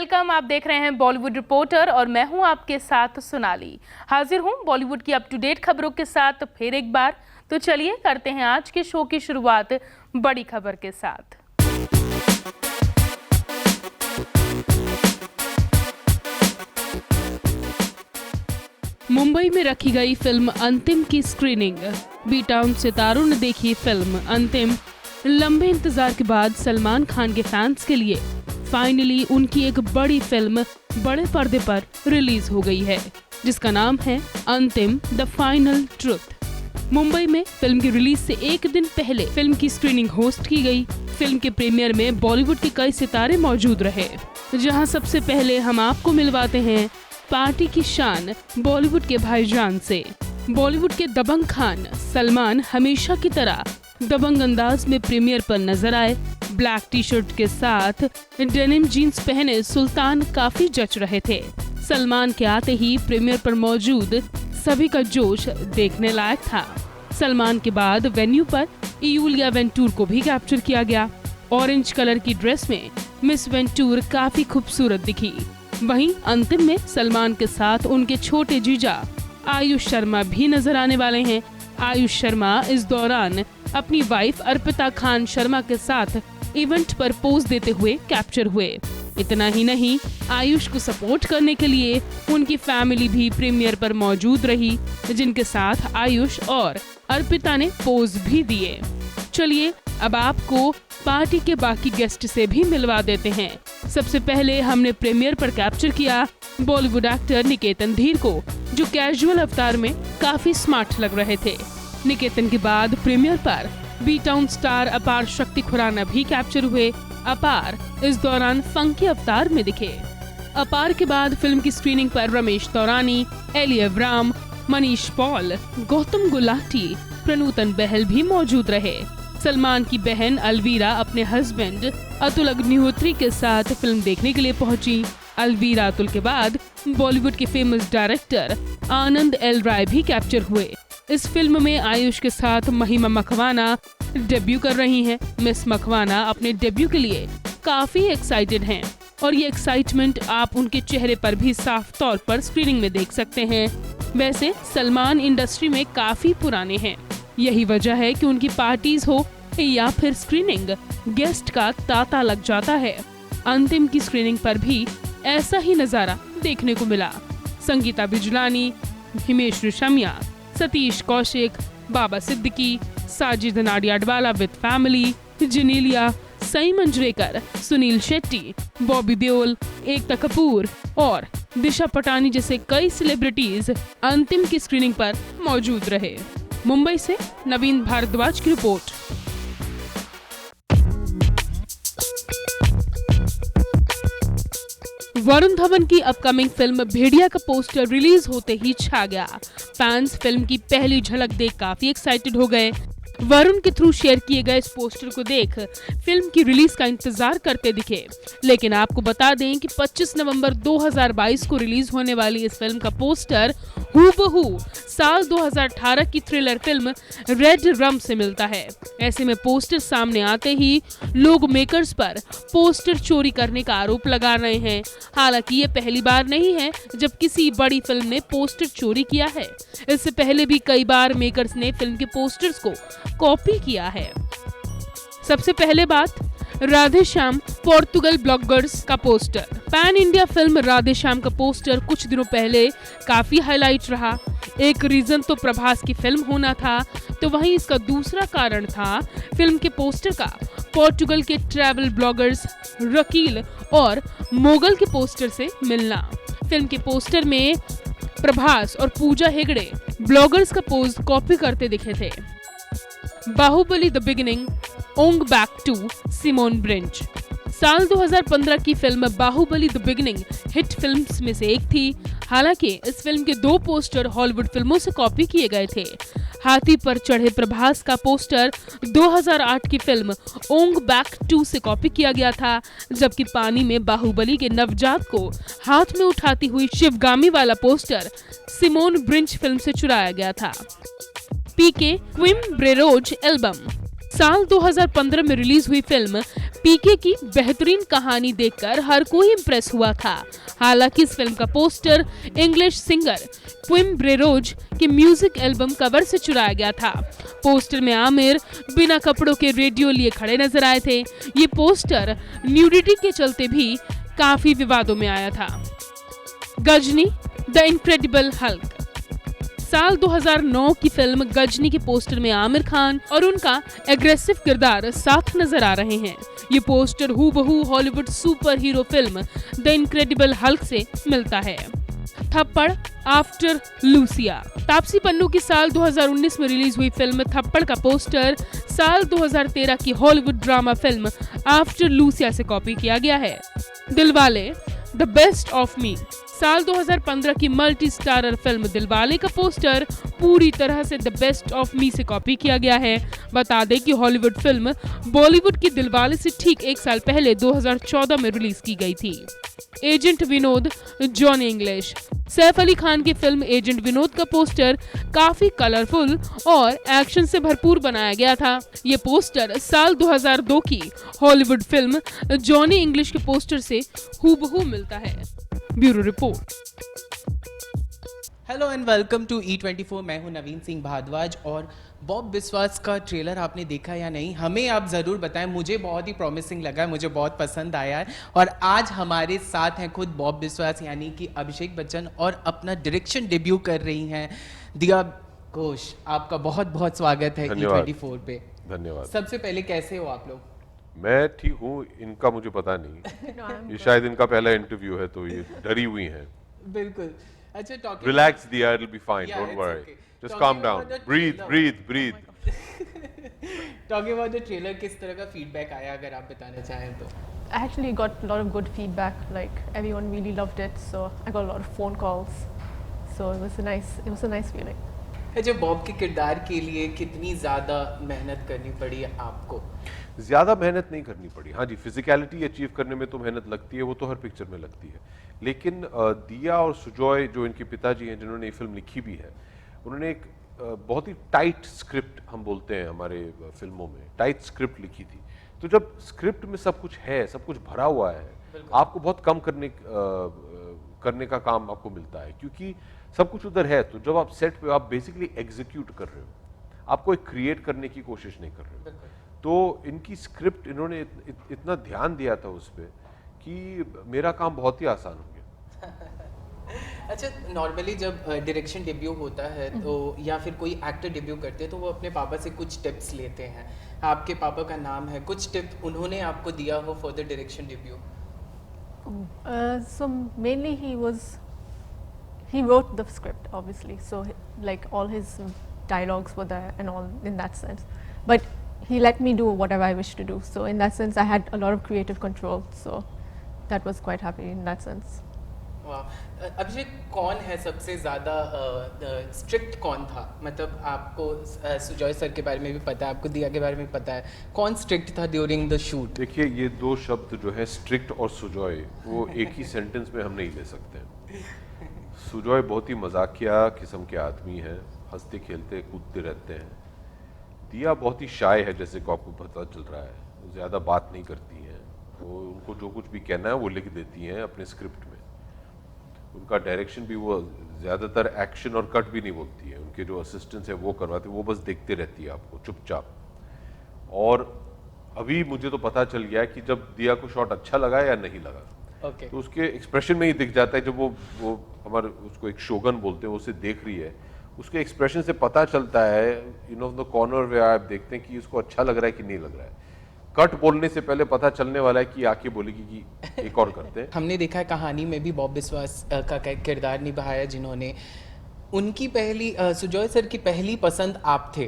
Welcome. आप देख रहे हैं बॉलीवुड रिपोर्टर और मैं हूं आपके साथ सोनाली। हाजिर हूं बॉलीवुड की अप टू डेट खबरों के साथ फिर एक बार। तो चलिए करते हैं आज के शो की शुरुआत बड़ी खबर के साथ। मुंबई में रखी गई फिल्म अंतिम की स्क्रीनिंग। बी टाउन सितारों ने देखी फिल्म अंतिम। लंबे इंतजार के बाद सलमान खान के फैंस के लिए फाइनली उनकी एक बड़ी फिल्म बड़े पर्दे पर रिलीज हो गई है, जिसका नाम है अंतिम द फाइनल ट्रुथ। मुंबई में फिल्म की रिलीज से एक दिन पहले फिल्म की स्क्रीनिंग होस्ट की गई। फिल्म के प्रीमियर में बॉलीवुड के कई सितारे मौजूद रहे, जहां सबसे पहले हम आपको मिलवाते हैं पार्टी की शान बॉलीवुड के भाईजान से। बॉलीवुड के दबंग खान सलमान हमेशा की तरह दबंग अंदाज में प्रीमियर पर नजर आए। ब्लैक टी शर्ट के साथ डेनिम जीन्स पहने सुल्तान काफी जच रहे थे। सलमान के आते ही प्रीमियर पर मौजूद सभी का जोश देखने लायक था। सलमान के बाद वेन्यू पर यूलिया वेंटूर को भी कैप्चर किया गया। ऑरेंज कलर की ड्रेस में मिस वेंटूर काफी खूबसूरत दिखी। वहीं अंतिम में सलमान के साथ उनके छोटे जीजा आयुष शर्मा भी नजर आने वाले हैं। आयुष शर्मा इस दौरान अपनी वाइफ अर्पिता खान शर्मा के साथ इवेंट पर पोज देते हुए कैप्चर हुए। इतना ही नहीं, आयुष को सपोर्ट करने के लिए उनकी फैमिली भी प्रीमियर पर मौजूद रही, जिनके साथ आयुष और अर्पिता ने पोज भी दिए। चलिए अब आपको पार्टी के बाकी गेस्ट से भी मिलवा देते हैं। सबसे पहले हमने प्रीमियर पर कैप्चर किया बॉलीवुड एक्टर निकेतन धीर को, जो कैजुअल अवतार में काफी स्मार्ट लग रहे थे। निकेतन के बाद प्रीमियर पर बी टाउन स्टार अपार शक्ति खुराना भी कैप्चर हुए। अपार इस दौरान फंकी अवतार में दिखे। अपार के बाद फिल्म की स्क्रीनिंग पर रमेश तौरानी, एली अवराम, मनीष पॉल, गौतम गुलाटी, प्रनूतन बहल भी मौजूद रहे। सलमान की बहन अलवीरा अपने हस्बैंड अतुल अग्निहोत्री के साथ फिल्म देखने के लिए पहुंची। अलवीरा अतुल के बाद बॉलीवुड के फेमस डायरेक्टर आनंद एल राय भी कैप्चर हुए। इस फिल्म में आयुष के साथ महिमा मखवाना डेब्यू कर रही हैं। मिस मखवाना अपने डेब्यू के लिए काफी एक्साइटेड हैं और ये एक्साइटमेंट आप उनके चेहरे पर भी साफ तौर पर स्क्रीनिंग में देख सकते हैं। वैसे सलमान इंडस्ट्री में काफी पुराने हैं, यही वजह है कि उनकी पार्टीज हो या फिर स्क्रीनिंग, गेस्ट का तांता लग जाता है। अंतिम की स्क्रीनिंग पर भी ऐसा ही नजारा देखने को मिला। संगीता बिजलानी, हिमेश रेशमिया, सतीश कौशिक, बाबा सिद्दीकी, साजिद नाडियाडवाला विद फैमिली, जनीलिया, सई मंजरेकर, सुनील शेट्टी, बॉबी देओल, एकता कपूर और दिशा पटानी जैसे कई सेलिब्रिटीज अंतिम की स्क्रीनिंग पर मौजूद रहे। मुंबई से नवीन भारद्वाज की रिपोर्ट। वरुण धवन की अपकमिंग फिल्म भेड़िया का पोस्टर रिलीज होते ही छा गया। फैंस फिल्म की पहली झलक देख काफी एक्साइटेड हो गए। वरुण के थ्रू शेयर किए गए इस पोस्टर को देख फिल्म की रिलीज का इंतजार करते दिखे। लेकिन आपको बता दें कि 25 नवंबर 2022 को रिलीज होने वाली इस फिल्म का पोस्टर हूबहू साल 2018 की थ्रिलर फिल्म रेड रम से मिलता है। ऐसे में पोस्टर सामने आते ही लोग मेकर्स पर पोस्टर चोरी करने का आरोप लगा रहे हैं। हालांकि ये पहली बार नहीं है जब किसी बड़ी फिल्म ने पोस्टर चोरी किया है। इससे पहले भी कई बार मेकर्स ने फिल्म के पोस्टर्स को कॉपी किया है। सबसे पहले बात राधे श्याम पोर्तुगल ब्लॉगर्स का poster. Pan India film Radhe Shyam का पोस्टर कुछ दिनों पहले काफी हाईलाइट रहा। एक रीजन तो प्रभास की फिल्म होना था, तो वहीं इसका दूसरा कारण था फिल्म के पोस्टर का पोर्तुगल के ट्रैवल ब्लॉगर्स रकील और मोगल के पोस्टर से मिलना। फिल्म के पोस्टर में प्रभास और पूजा हेगड़े ब्लॉगर्स का पोज कॉपी करते दिखे थे। बाहुबली द बिगिनिंग ओंग बैक टू सिमोन ब्रिंच। साल 2015 की film Baahubali the beginning hit films में से एक थी। हालांकि इस फिल्म के 2 पोस्टर हॉलीवुड फिल्मों से कॉपी किए गए थे। हाथी पर चढ़े प्रभास का पोस्टर 2008 की फिल्म ओंग बैक 2 से कॉपी किया गया था, जबकि पानी में बाहुबली के नवजात को हाथ में उठाती हुई शिवगामी वाला पोस्टर सिमोन ब्रिंच फिल्म से चुराया गया था। पीके क्विम ब्रेरोज एल्बम। साल 2015 में रिलीज हुई फिल्म पीके की बेहतरीन कहानी देखकर हर कोई इम्प्रेस हुआ था। हालांकि इस फिल्म का पोस्टर इंग्लिश सिंगर क्विम ब्रेरोज के म्यूजिक एल्बम कवर से चुराया गया था। पोस्टर में आमिर बिना कपड़ों के रेडियो लिए खड़े नजर आए थे। ये पोस्टर न्यूडिटी के चलते भी काफी विवादों में आया था। Ghajini the incredible Hulk. साल 2009 की फिल्म गजनी के पोस्टर में आमिर खान और उनका एग्रेसिव किरदार साथ नजर आ रहे हैं। ये पोस्टर हूबहू Hollywood super hero film the incredible Hulk से मिलता है। थप्पड़ आफ्टर लूसिया। तापसी पन्नू की साल 2019 में रिलीज हुई फिल्म थप्पड़ का पोस्टर साल 2013 की Hollywood drama film after Lucia से कॉपी किया गया है। Dilwale the best of me. साल 2015 की मल्टी स्टारर फिल्म दिलवाले का पोस्टर पूरी तरह से द बेस्ट ऑफ मी से कॉपी किया गया है। बता दें कि हॉलीवुड फिल्म बॉलीवुड की दिलवाले से ठीक एक साल पहले 2014 में रिलीज की गई थी। Agent Vinod Johnny English. Saif Ali Khan की फिल्म एजेंट विनोद का पोस्टर काफी कलरफुल और एक्शन से भरपूर बनाया गया था। ये पोस्टर साल 2002 की हॉलीवुड फिल्म जॉनी इंग्लिश के पोस्टर से हूबहू मिलता है। Bureau report. Hello and welcome to E24। मैं हूं नवीन सिंह भारद्वाज और बॉब बिस्वास का ट्रेलर आपने देखा या नहीं, हमें आप ज़रूर बताएं। मुझे बहुत ही प्रॉमिसिंग लगा है, मुझे बहुत पसंद आया है। और आज हमारे साथ हैं खुद बॉब बिस्वास यानी कि अभिषेक बच्चन और अपना डायरेक्शन डेब्यू कर रही हैं दिया घोष। आपका बहुत बहुत स्वागत है E24 पे। धन्यवाद। सबसे पहले कैसे हो आप लोग? मैं ठीक हूँ, इनका मुझे पता नहीं। ये शायद इनका पहला इंटरव्यू है तो ये डरी हुई हैं। बिल्कुल। अच्छा, रिलैक्स दिया, it'll be fine, don't worry, just calm down, breathe. Talking about the trailer, किस तरह का फीडबैक आया अगर आप बताना चाहें तो? I actually got a lot of good feedback. Like everyone really loved it, so I got a lot of phone calls. So it was a nice feeling. अच्छा, बॉब के किरदार के लिए कितनी ज़्यादा मेहनत करनी पड़ी आपको? ज़्यादा मेहनत नहीं करनी पड़ी। हाँ जी, फिजिकलिटी अचीव करने में तो मेहनत लगती है, वो तो हर पिक्चर में लगती है। लेकिन दिया और सुजॉय जो इनके पिताजी हैं जिन्होंने ये फिल्म लिखी भी है, उन्होंने एक बहुत ही टाइट स्क्रिप्ट, हम बोलते हैं हमारे फिल्मों में, टाइट स्क्रिप्ट लिखी थी। तो जब स्क्रिप्ट में सब कुछ है, सब कुछ भरा हुआ है, आपको बहुत कम करने का काम आपको मिलता है, क्योंकि सब कुछ उधर है। तो जब आप सेट पे आप बेसिकली एग्जीक्यूट कर रहे हो, आप कोई क्रिएट करने की कोशिश नहीं कर रहे हो। तो इनकी स्क्रिप्ट इन्होंने इतना ध्यान दिया था उस पर कि मेरा काम बहुत ही आसान हो गया। अच्छा, नॉर्मली जब डायरेक्शन डेब्यू होता है तो या फिर कोई एक्टर डेब्यू करते हैं तो वो अपने पापा से कुछ टिप्स लेते हैं। आपके पापा का नाम है, कुछ टिप उन्होंने आपको दिया हो for the direction debut? So mainly he wrote the script obviously, so like all his dialogues were there and all in that sense, but he let me do whatever I wish to do, so in that sense I had a lot of creative control, so that was quite happy in that sense. अभिषेक, कौन है सबसे ज़्यादा strict? कौन था? मतलब आपको Sujoy sir के बारे में भी पता है, आपको दिया के बारे में पता है, कौन स्ट्रिक्ट था ड्यूरिंग द शूट? देखिए, ये दो शब्द जो है स्ट्रिक्ट और सुजॉय, वो एक ही सेंटेंस में हम नहीं ले सकते। सुजॉय बहुत ही मजाकिया किस्म के आदमी हैं, हंसते खेलते कूदते रहते हैं। दिया बहुत ही शाय है, जैसे को आपको पता चल रहा है, वो ज़्यादा बात नहीं करती हैं। वो उनको जो कुछ भी कहना है वो लिख देती हैं अपने स्क्रिप्ट में। उनका डायरेक्शन भी, वो ज़्यादातर एक्शन और कट भी नहीं बोलती है। उनके जो असिस्टेंट्स है वो करवाते, वो बस देखते रहती है आपको चुपचाप। और अभी मुझे तो पता चल गया कि जब दिया को शॉट अच्छा लगा या नहीं लगा, तो उसके एक्सप्रेशन में ही दिख जाता है। जब वो हमारे उसको एक शोगन बोलते हैं, वो उसे देख रही है, उसके एक्सप्रेशन से पता चलता है, यू नो, द कॉर्नर वे आप देखते हैं कि उसको अच्छा लग रहा है कि नहीं लग रहा है। कट बोलने से पहले पता चलने वाला है कि आके बोलेगी कि एक और करते हैं। हमने देखा है कहानी में भी बॉब बिस्वास का किरदार निभाया जिन्होंने, उनकी पहली सुजॉय सर की पहली पसंद आप थे।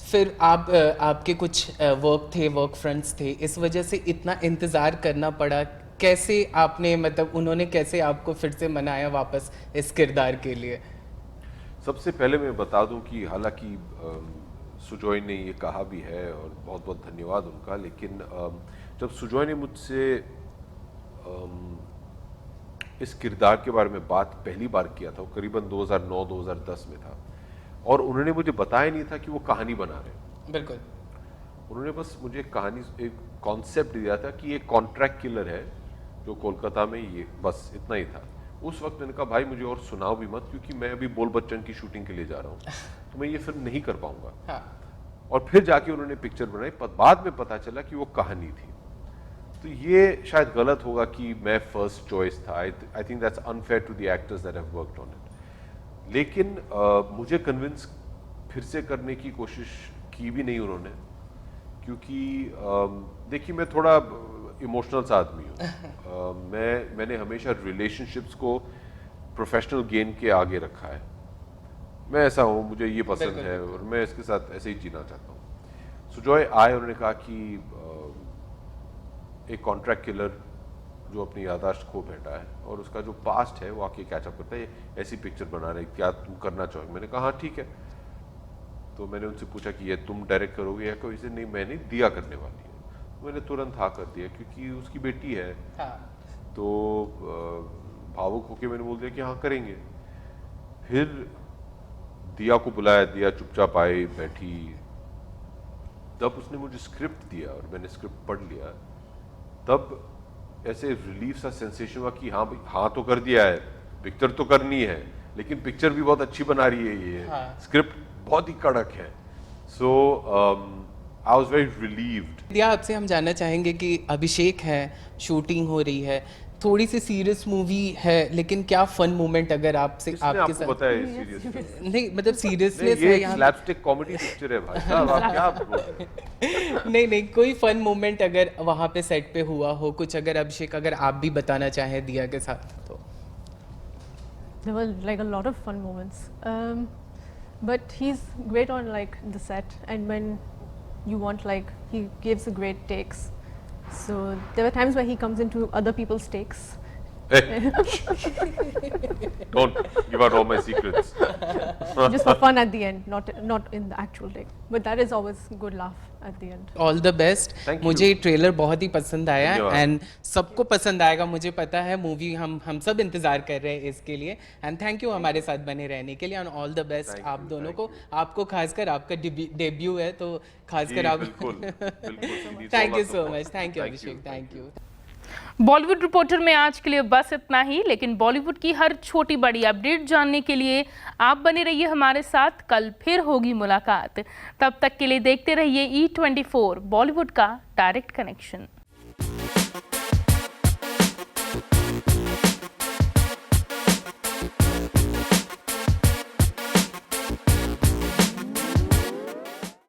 फिर आपके कुछ वर्क फ्रंट्स थे, इस वजह से इतना इंतज़ार करना पड़ा। कैसे आपने, मतलब उन्होंने कैसे आपको फिर से मनाया वापस इस किरदार के लिए? सबसे पहले मैं बता दूं कि हालांकि सुजॉय ने ये कहा भी है और बहुत बहुत धन्यवाद उनका, लेकिन जब सुजॉय ने मुझसे इस किरदार के बारे में बात पहली बार किया था, वो करीबन 2009-2010 में था, और उन्होंने मुझे बताया नहीं था कि वो कहानी बना रहे हैं। बिल्कुल। उन्होंने बस मुझे एक कॉन्सेप्ट दिया था कि ये कॉन्ट्रैक्ट किलर है जो कोलकाता में, ये बस इतना ही था। उस वक्त मैंने कहा भाई मुझे और सुनाओ भी मत, क्योंकि मैं अभी बोल बच्चन की शूटिंग के लिए जा रहा हूँ, तो मैं ये फिल्म नहीं कर पाऊंगा। हाँ। और फिर जाके उन्होंने पिक्चर बनाई, बाद में पता चला कि वो कहानी थी। तो ये शायद गलत होगा कि मैं फर्स्ट चॉइस था। I think that's unfair to the actors that have worked on it. लेकिन मुझे कन्विंस फिर से करने की कोशिश की भी नहीं उन्होंने, क्योंकि देखिए मैं थोड़ा इमोशनल सा आदमी हूँ। मैंने हमेशा रिलेशनशिप्स को प्रोफेशनल गेन के आगे रखा है। मैं ऐसा हूँ, मुझे ये पसंद है और मैं इसके साथ ऐसे ही जीना चाहता हूँ। सुजॉय आए, उन्होंने कहा कि एक कॉन्ट्रैक्ट किलर जो अपनी याददाश्त खो बैठा है और उसका जो पास्ट है वो आके कैचअप करता है, ऐसी पिक्चर बना रहे, क्या तुम करना चाहोगे? मैंने कहा हाँ ठीक है। तो मैंने उनसे पूछा कि ये तुम डायरेक्ट करोगे या कोई से? नहीं, मैंने दिया करने वाली है। मैंने तुरंत हाँ कर दिया, क्योंकि उसकी बेटी है। हाँ। तो भावुक होके मैंने बोल दिया कि हाँ करेंगे। फिर दिया को बुलाया, दिया चुपचाप आई, बैठी। तब उसने मुझे स्क्रिप्ट दिया और मैंने स्क्रिप्ट पढ़ लिया। तब ऐसे रिलीफ सा सेंसेशन हुआ कि हाँ भाई, हाँ तो कर दिया है, पिक्चर तो करनी है, लेकिन पिक्चर भी बहुत अच्छी बना रही है ये। हाँ। स्क्रिप्ट बहुत ही कड़क है। सो आई वाज वेरी रिलीव्ड। दिया, आपसे हम जानना चाहेंगे कि अभिषेक है, शूटिंग हो रही है, थोड़ी सी सीरियस मूवी है, लेकिन क्या फन मोमेंट अगर आपसे आपके आपको साथ? पता है सीरियस नहीं मतलब सीरियसनेस ये है यहाँ स्लैपस्टिक कॉमेडी पिक्चर है भाई साहब, आप क्या बोल रहे हैं? नहीं, कोई फन मोमेंट अगर वहाँ पे सेट पे हुआ हो कुछ, अगर अभिषेक अगर आप भी बताना चाहें दिया के साथ तो। There were like a lot of fun moments, but he's great on like the set, and when you want, like, he gives a great takes. So there were times where he comes into other people's takes. Hey. Don't give out all my secrets. Just for fun at the end, not in the actual take. But that is always good laugh at the end. All the best. Thank you. मुझे trailer बहुत ही पसंद आया धन्यवाद। And सबको पसंद आएगा, मुझे पता है। मूवी हम सब इंतजार कर रहे हैं इसके लिए, एंड थैंक यू हमारे साथ बने रहने के लिए, and all the best Thank आप you, दोनों thank को। you. आपको खासकर, आपका डेब्यू है तो खासकर जी, आप। बिल्कुल, बिल्कुल। Thank you so much, thank you Abhishek, thank thank you. Bollywood reporter में आज के लिए बस इतना ही, लेकिन बॉलीवुड की हर छोटी बड़ी अपडेट जानने के लिए आप बने रहिए हमारे साथ। कल फिर होगी मुलाकात, तब तक के लिए देखते रहिए E24 बॉलीवुड का डायरेक्ट कनेक्शन।